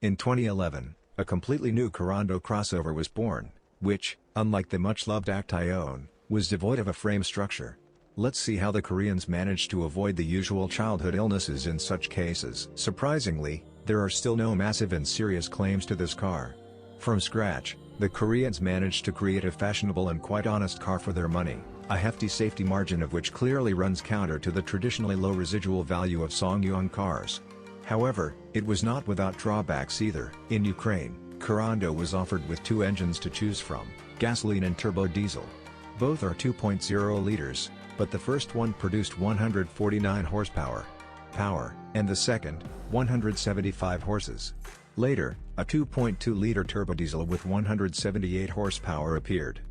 In 2011, a completely new Korando crossover was born, which, unlike the much-loved Action, was devoid of a frame structure. Let's see how the Koreans managed to avoid the usual childhood illnesses in such cases. Surprisingly, there are still no massive and serious claims to this car. From scratch, the Koreans managed to create a fashionable and quite honest car for their money, a hefty safety margin of which clearly runs counter to the traditionally low residual value of SsangYong cars. However, it was not without drawbacks either. In Ukraine, Korando was offered with two engines to choose from, gasoline and turbo diesel. Both are 2.0 liters, but the first one produced 149 horsepower, and the second, 175 horses. Later, a 2.2-liter turbo diesel with 178 horsepower appeared.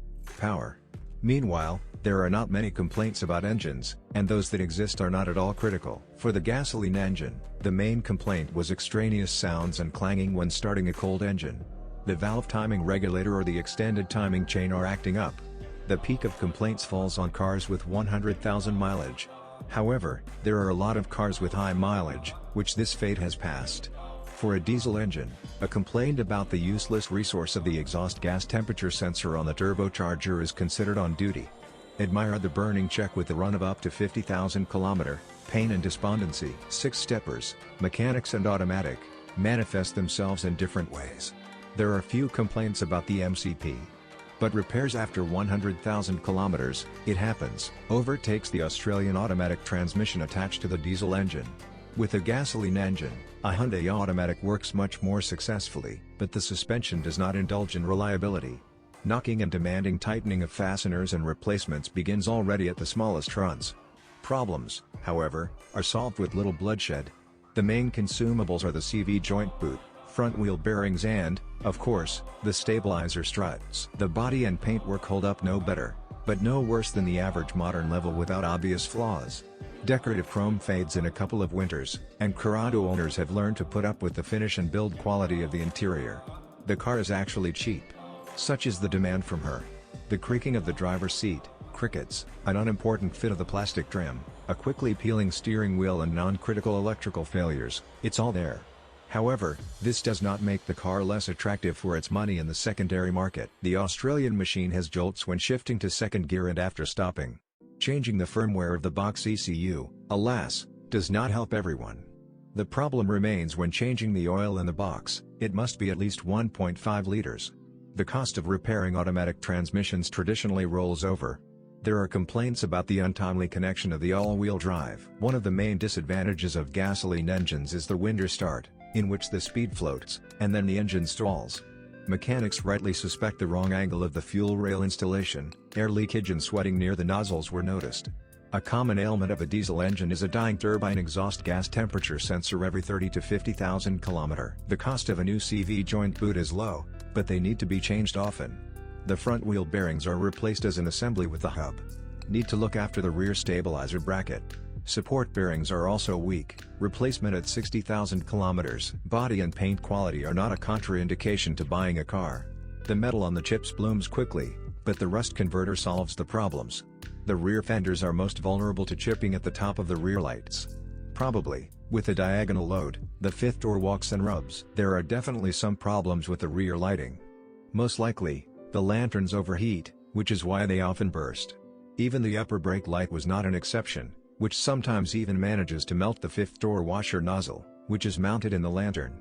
Meanwhile, there are not many complaints about engines, and those that exist are not at all critical. For the gasoline engine, the main complaint was extraneous sounds and clanging when starting a cold engine. The valve timing regulator or the extended timing chain are acting up. The peak of complaints falls on cars with 100,000 mileage. However, there are a lot of cars with high mileage, which this fate has passed. For a diesel engine, a complaint about the useless resource of the exhaust gas temperature sensor on the turbocharger is considered on duty. Admire the burning check with a run of up to 50,000 km, pain and despondency. Six-steppers, mechanics and automatic, manifest themselves in different ways. There are few complaints about the MCP. But repairs after 100,000 kilometers, it happens, overtakes the Australian automatic transmission attached to the diesel engine. With a gasoline engine, a Hyundai automatic works much more successfully, but the suspension does not indulge in reliability. Knocking and demanding tightening of fasteners and replacements begins already at the smallest runs. Problems, however, are solved with little bloodshed. The main consumables are the CV joint boot, front wheel bearings and, of course, the stabilizer struts. The body and paintwork hold up no better, but no worse than the average modern level without obvious flaws. Decorative chrome fades in a couple of winters, and Korando owners have learned to put up with the finish and build quality of the interior. The car is actually cheap. Such is the demand from her. The creaking of the driver's seat, crickets, an unimportant fit of the plastic trim, a quickly peeling steering wheel and non-critical electrical failures, it's all there. However, this does not make the car less attractive for its money in the secondary market. The Australian machine has jolts when shifting to second gear and after stopping. Changing the firmware of the box ECU, alas, does not help everyone. The problem remains when changing the oil in the box, it must be at least 1.5 liters. The cost of repairing automatic transmissions traditionally rolls over. There are complaints about the untimely connection of the all-wheel drive. One of the main disadvantages of gasoline engines is the winter start, in which the speed floats, and then the engine stalls. Mechanics rightly suspect the wrong angle of the fuel rail installation, air leakage and sweating near the nozzles were noticed. A common ailment of a diesel engine is a dying turbine exhaust gas temperature sensor every 30 to 50,000 km. The cost of a new CV joint boot is low, but they need to be changed often. The front wheel bearings are replaced as an assembly with the hub. Need to look after the rear stabilizer bracket. Support bearings are also weak, replacement at 60,000 kilometers. Body and paint quality are not a contraindication to buying a car. The metal on the chips blooms quickly, but the rust converter solves the problems. The rear fenders are most vulnerable to chipping at the top of the rear lights. Probably, with a diagonal load, the fifth door walks and rubs. There are definitely some problems with the rear lighting. Most likely, the lanterns overheat, which is why they often burst. Even the upper brake light was not an exception, which sometimes even manages to melt the fifth door washer nozzle, which is mounted in the lantern.